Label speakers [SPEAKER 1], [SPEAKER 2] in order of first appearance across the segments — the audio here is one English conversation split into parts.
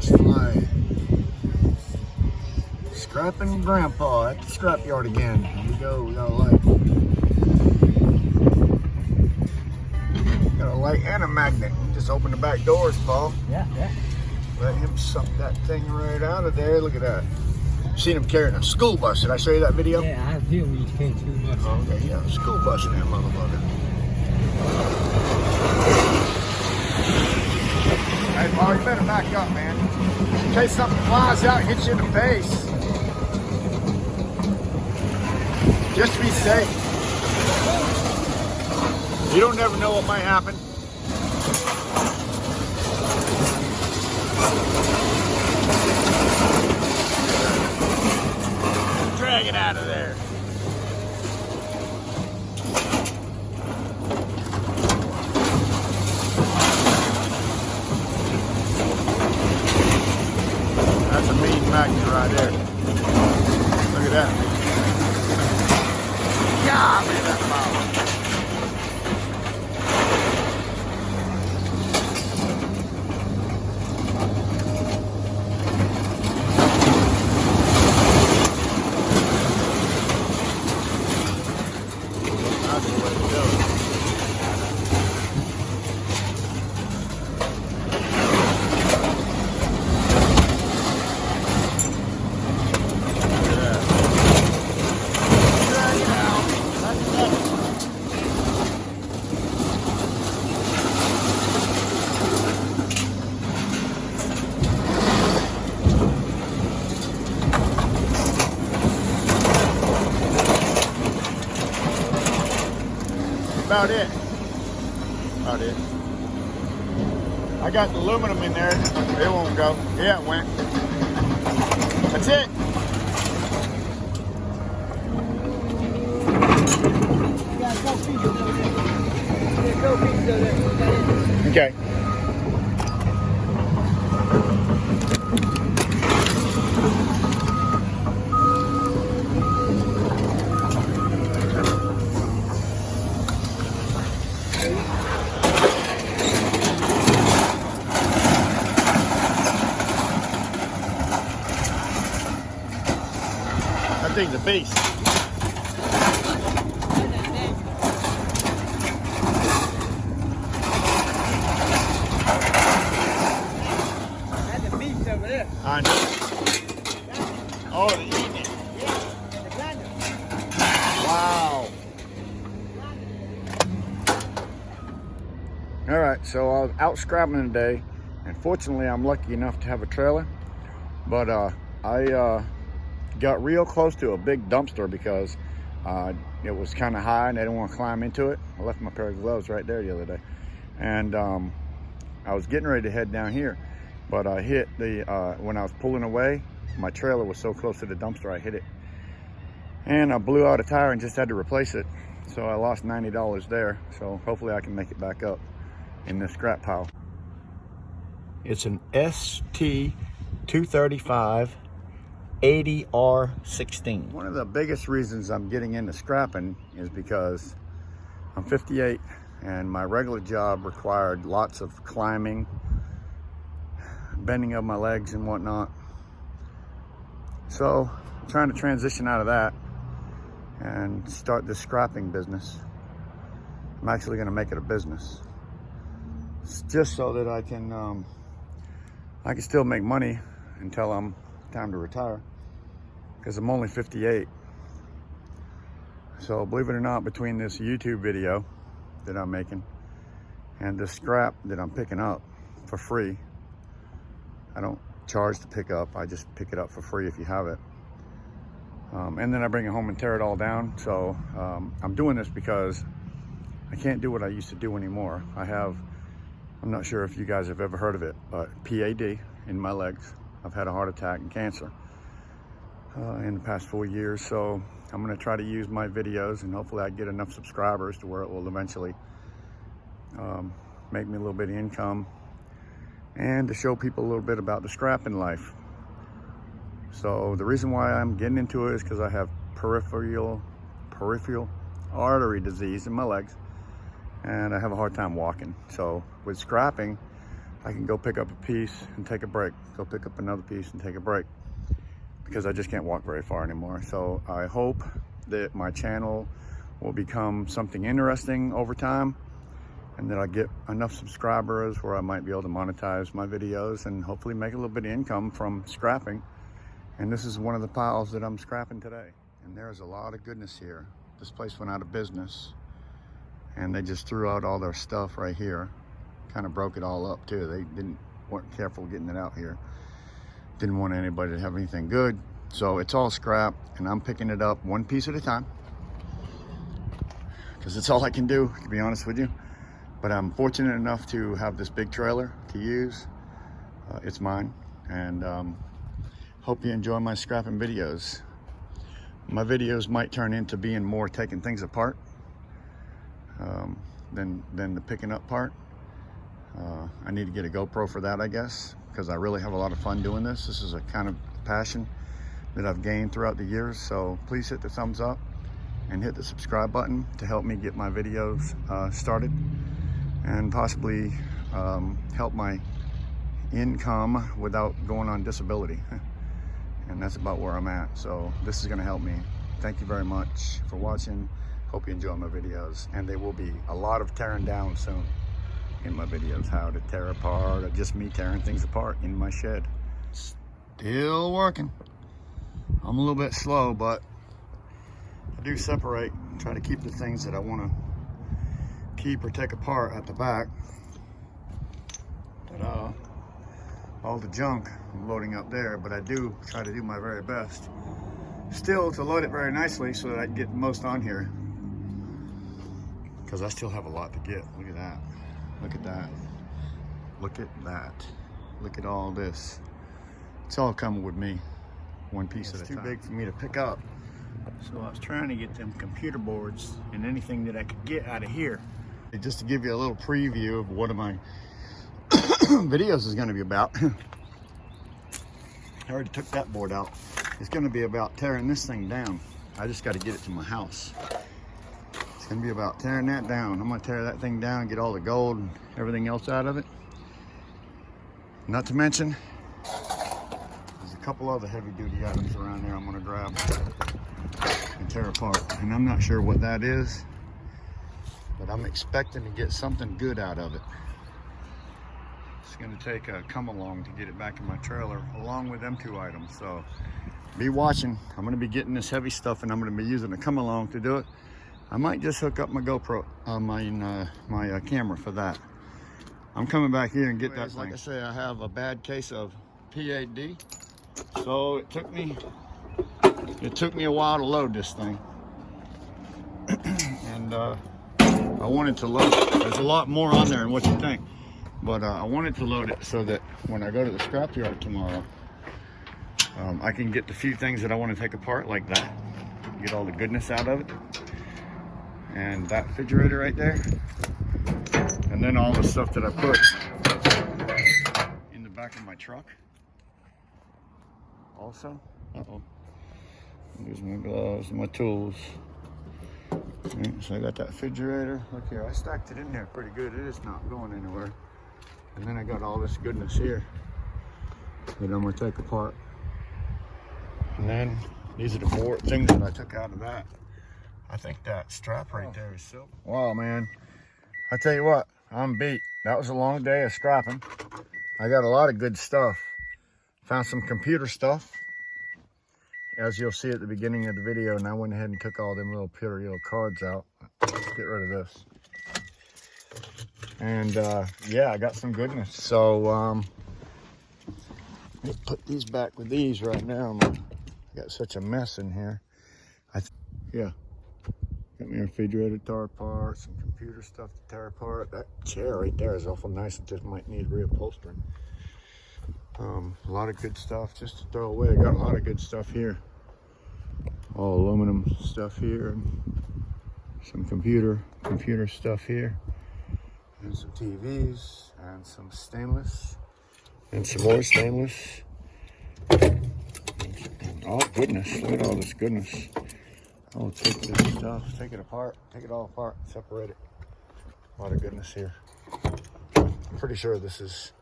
[SPEAKER 1] flashlight. Scrapping Grandpa at the scrapyard again. Here we go. We got a light. Got a light and a magnet. You just open the back doors, Paul.
[SPEAKER 2] Yeah.
[SPEAKER 1] Let him suck that thing right out of there. Look at that. Seen him carrying a school bus. Did I show you that video?
[SPEAKER 2] Yeah, I have here when you came too much.
[SPEAKER 1] Okay, yeah, a school bus in that motherfucker. Hey, Paul, you better back up, man. In case something flies out and hits you in the face. Just to be safe. You don't never know what might happen. Drag it out of there. That's a mean magnet right there. Look at that. God, man, that's power. That's the way to do it. About it. I got the aluminum in there. It won't go. Yeah, it went. That's it. Okay. That thing's a beast.
[SPEAKER 2] That's a beast over there.
[SPEAKER 1] I know. Oh, the evening.
[SPEAKER 2] Yeah, the grinder.
[SPEAKER 1] Wow. All right, so I was out scrapping today, and fortunately I'm lucky enough to have a trailer, but I got real close to a big dumpster because it was kind of high and I didn't want to climb into it. I left my pair of gloves right there the other day, and I was getting ready to head down here, but I hit the when I was pulling away, my trailer was so close to the dumpster I hit it, and I blew out a tire and just had to replace it. So I lost $90 there. So hopefully I can make it back up in this scrap pile. It's an ST235 80R16. One of the biggest reasons I'm getting into scrapping is because I'm 58 and my regular job required lots of climbing, bending of my legs and whatnot. So I'm trying to transition out of that and start this scrapping business. I'm actually going to make it a business. It's just so that I can still make money until I'm time to retire, because I'm only 58. So believe it or not, between this YouTube video that I'm making and this scrap that I'm picking up for free, I don't charge to pick up, I just pick it up for free if you have it, and then I bring it home and tear it all down. So I'm doing this because I can't do what I used to do anymore. I'm not sure if you guys have ever heard of it, but PAD in my legs. I've had a heart attack and cancer in the past 4 years. So I'm going to try to use my videos, and hopefully I get enough subscribers to where it will eventually make me a little bit of income, and to show people a little bit about the scrapping life. So the reason why I'm getting into it is because I have peripheral artery disease in my legs, and I have a hard time walking. So with scrapping, I can go pick up a piece and take a break, go pick up another piece and take a break, because I just can't walk very far anymore. So I hope that my channel will become something interesting over time, and that I get enough subscribers where I might be able to monetize my videos and hopefully make a little bit of income from scrapping. And this is one of the piles that I'm scrapping today. And there's a lot of goodness here. This place went out of business and they just threw out all their stuff right here. Kind of broke it all up too. They weren't careful getting it out here. Didn't want anybody to have anything good. So it's all scrap, and I'm picking it up one piece at a time, because it's all I can do, to be honest with you. But I'm fortunate enough to have this big trailer to use. It's mine, and hope you enjoy my scrapping videos. My videos might turn into being more taking things apart than the picking up part. I need to get a GoPro for that, I guess, because I really have a lot of fun doing this. This is a kind of passion that I've gained throughout the years. So please hit the thumbs up and hit the subscribe button to help me get my videos started, and possibly help my income without going on disability. And that's about where I'm at. So this is going to help me. Thank you very much for watching. Hope you enjoy my videos, and there will be a lot of tearing down soon in my videos. How to tear apart, or just me tearing things apart in my shed. Still working. I'm a little bit slow, but I do separate, try to keep the things that I want to keep or take apart at the back. Ta-da. All the junk I'm loading up there, but I do try to do my very best still to load it very nicely so that I can get the most on here, because I still have a lot to get. Look at that. Look at that. Look at that. Look at all this. It's all coming with me, one piece at a time. It's too big for me to pick up. So I was trying to get them computer boards and anything that I could get out of here. Just to give you a little preview of what my videos is going to be about. I already took that board out. It's going to be about tearing this thing down. I just got to get it to my house. It's going to be about tearing that down. I'm going to tear that thing down, get all the gold and everything else out of it. Not to mention, there's a couple other heavy duty items around there I'm going to grab and tear apart. And I'm not sure what that is, but I'm expecting to get something good out of it. It's going to take a come along to get it back in my trailer, along with them two items. So be watching. I'm going to be getting this heavy stuff, and I'm going to be using a come along to do it. I might just hook up my GoPro, my camera for that. I'm coming back here and get that thing. Like I say, I have a bad case of PAD, so it took me a while to load this thing. And I wanted to load it. There's a lot more on there than what you think, but I wanted to load it so that when I go to the scrapyard tomorrow, I can get the few things that I want to take apart like that, get all the goodness out of it. And that refrigerator right there, and then all the stuff that I put in the back of my truck also. There's my gloves and my tools. Right, so I got that refrigerator. Look here, I stacked it in there pretty good. It is not going anywhere. And then I got all this goodness here that I'm gonna take apart. And then these are the four things that I took out of that. I think that strap right there is silver. Wow, man. I tell you what, I'm beat. That was a long day of scrapping. I got a lot of good stuff. Found some computer stuff, as you'll see at the beginning of the video, and I went ahead and took all them little period cards out. Get rid of this. And yeah, I got some goodness. So let me put these back with these right now. I got such a mess in here. Yeah. Got me a refrigerator to tear apart, some computer stuff to tear apart. That chair right there is awful nice. It just might need reupholstering. A lot of good stuff just to throw away. I got a lot of good stuff here. All aluminum stuff here. Some computer stuff here. And some TVs and some stainless. And some more stainless. Oh goodness, look at all this goodness. I'll take this stuff, take it apart, take it all apart, separate it. A lot of goodness here. I'm pretty sure this is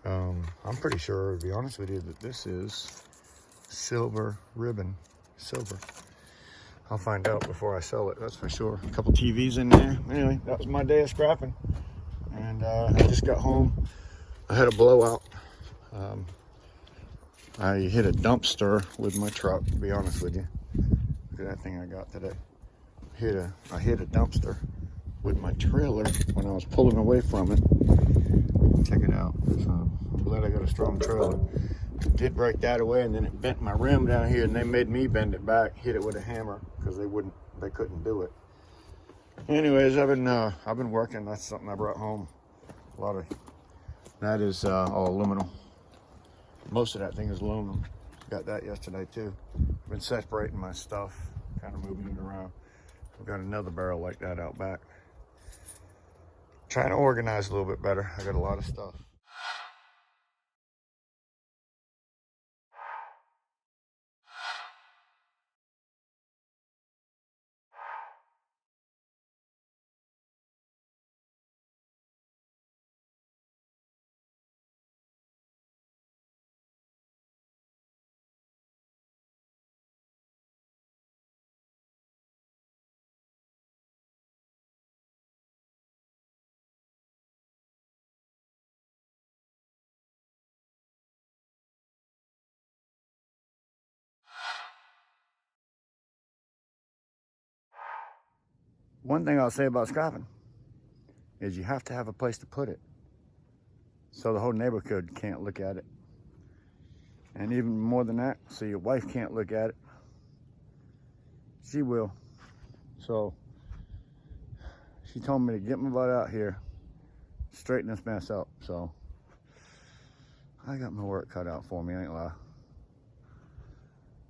[SPEAKER 1] I'm pretty sure, to be honest with you, that this is silver ribbon. Silver. I'll find out before I sell it, that's for sure. A couple TVs in there. Anyway, that was my day of scrapping. And I just got home. I had a blowout. I hit a dumpster with my truck, to be honest with you. Look at that thing I got today. I hit a dumpster with my trailer when I was pulling away from it. Check it out. So I'm glad I got a strong trailer. It did break that away, and then it bent my rim down here, and they made me bend it back, hit it with a hammer because they couldn't do it. Anyways, I've been working. That's something I brought home. That is all aluminum. Most of that thing is aluminum. Got that yesterday too. I've been separating my stuff, kind of moving it around. I've got another barrel like that out back. Trying to organize a little bit better. I got a lot of stuff. One thing I'll say about scrapping is you have to have a place to put it, so the whole neighborhood can't look at it. And even more than that, so your wife can't look at it. She will. So she told me to get my butt out here, straighten this mess up. So I got my work cut out for me, I ain't lie.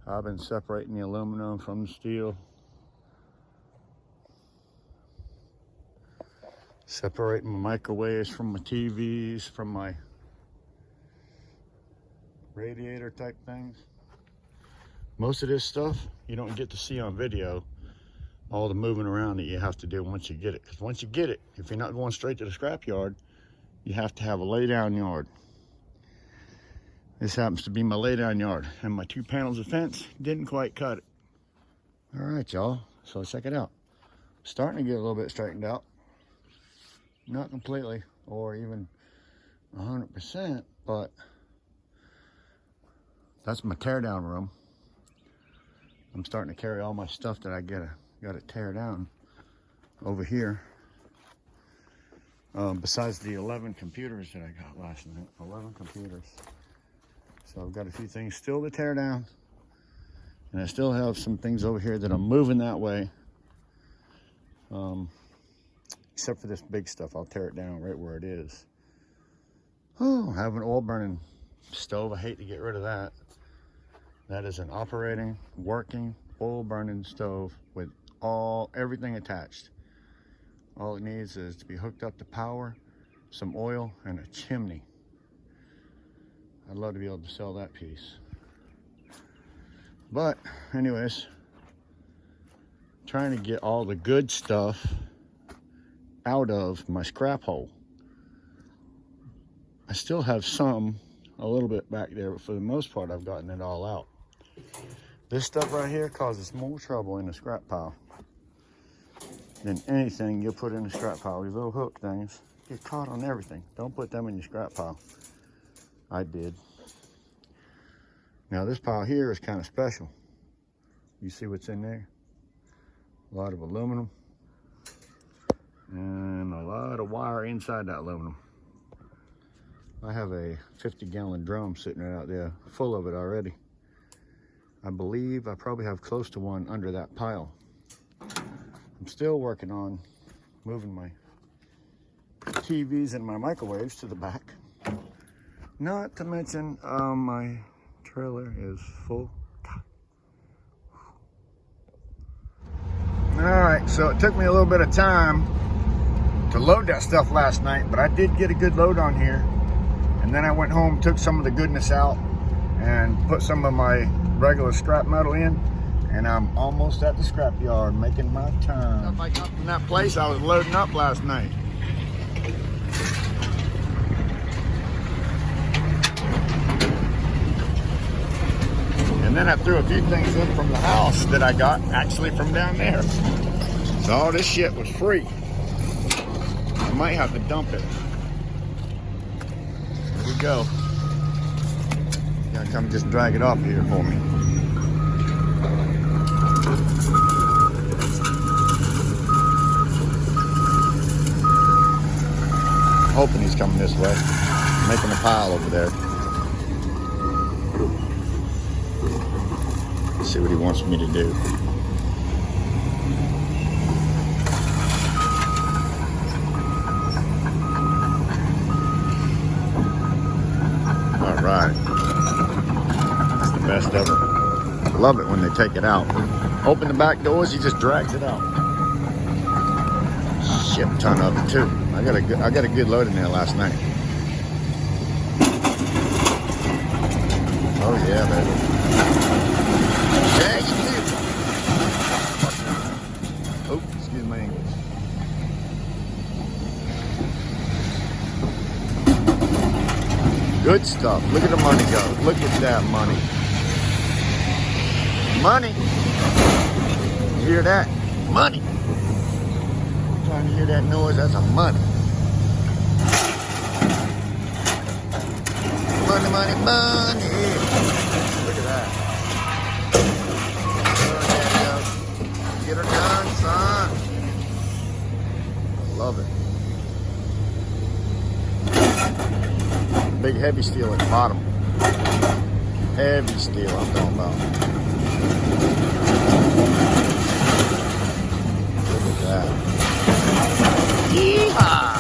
[SPEAKER 1] I've been separating the aluminum from the steel. Separating my microwaves from my TVs, from my radiator type things. Most of this stuff you don't get to see on video, all the moving around that you have to do once you get it. Because once you get it, if you're not going straight to the scrap yard, you have to have a lay down yard. This happens to be my lay down yard, and my 2 panels of fence didn't quite cut it. All right, y'all, so check it out. Starting to get a little bit straightened out. Not completely, or even 100%, but that's my teardown room. I'm starting to carry all my stuff that I gotta tear down over here. Besides the 11 computers that I got last night, 11 computers. So I've got a few things still to tear down, and I still have some things over here that I'm moving that way. Except for this big stuff, I'll tear it down right where it is. Oh, I have an oil burning stove. I hate to get rid of that. That is an operating, working, oil burning stove with everything attached. All it needs is to be hooked up to power, some oil, and a chimney. I'd love to be able to sell that piece. But anyways, trying to get all the good stuff out of my scrap hole. I still have a little bit back there, but for the most part I've gotten it all out. This stuff right here causes more trouble in the scrap pile than anything you'll put in the scrap pile. These little hook things get caught on everything. Don't put them in your scrap pile. I did. Now this pile here is kind of special. You see what's in there? A lot of aluminum and a lot of wire inside that aluminum. I have a 50-gallon drum sitting right out there full of it already. I believe I probably have close to one under that pile. I'm still working on moving my TVs and my microwaves to the back. Not to mention my trailer is full. All right, so it took me a little bit of time to load that stuff last night, but I did get a good load on here. And then I went home, took some of the goodness out, and put some of my regular scrap metal in. And I'm almost at the scrap yard, making my turn. Stuff I got from that place I was loading up last night. And then I threw a few things in from the house that I got actually from down there. So all this shit was free. I might have to dump it. Here we go. You gotta come just drag it off here for me. Hoping he's coming this way. Making a pile over there. Let's see what he wants me to do. All right. That's the best ever. Love it when they take it out. Open the back doors, he just drags it out. Shit ton of it too. I got a good load in there last night. Oh yeah, baby. Yeah, you do. Oh, excuse my English. Good stuff. Look at the money go. Look at that money. Money. You hear that? Money. Trying to hear that noise? That's a money. Money, money, money. Look at that. Get her done, son. I love it. Big heavy steel at the bottom. Heavy steel I'm talking about. Look at that. Yeehaw!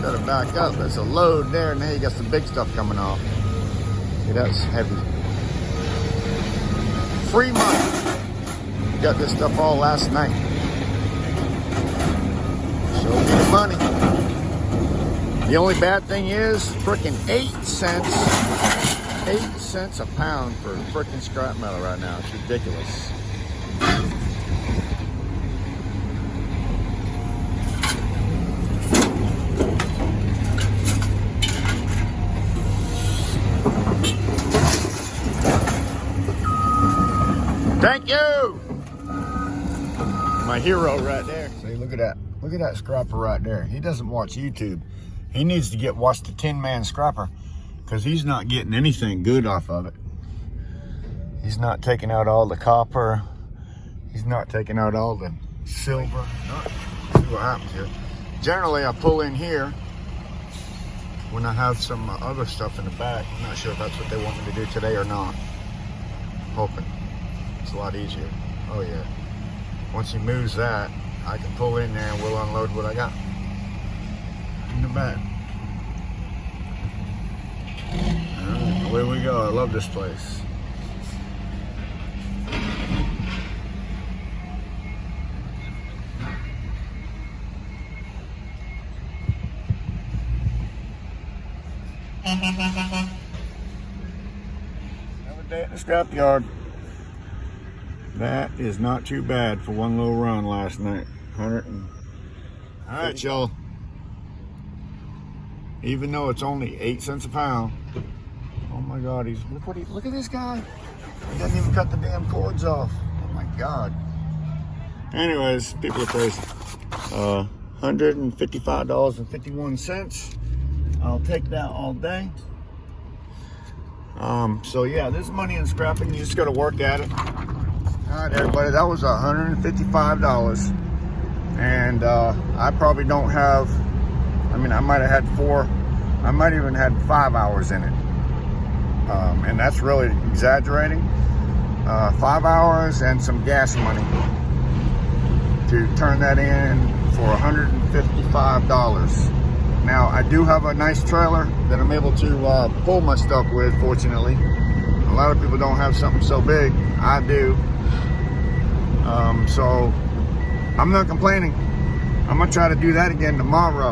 [SPEAKER 1] Gotta back up. That's a load there, and then you got some big stuff coming off. See, that's heavy. Free money. Got this stuff all last night. Show me the money. The only bad thing is freaking 8 cents. 8 cents a pound for freaking scrap metal right now. It's ridiculous. Thank you! My hero right there. See, look at that. Look at that scrapper right there. He doesn't watch YouTube. He needs to watch the Tin Man scrapper because he's not getting anything good off of it. He's not taking out all the copper. He's not taking out all the silver. See what happens here. Generally, I pull in here when I have some other stuff in the back. I'm not sure if that's what they want me to do today or not. Hoping. It's a lot easier. Oh yeah. Once he moves that, I can pull in there and we'll unload what I got in the back. Alright, away we go. I love this place. Another day at the scrapyard. That is not too bad for one little run last night. 100 and... All right, y'all. Even though it's only 8 cents a pound. Oh my God, look at this guy. He doesn't even cut the damn cords off. Oh my God. Anyways, people are crazy. $155.51. I'll take that all day. So yeah, this is money in scrapping. You just got to work at it. All right, everybody, that was $155. And I probably don't have, I mean, I might have had 4, I might even had 5 hours in it. And that's really exaggerating. 5 hours and some gas money to turn that in for $155. Now, I do have a nice trailer that I'm able to pull my stuff with, fortunately. A lot of people don't have something so big. I do. So I'm not complaining. I'm gonna try to do that again tomorrow.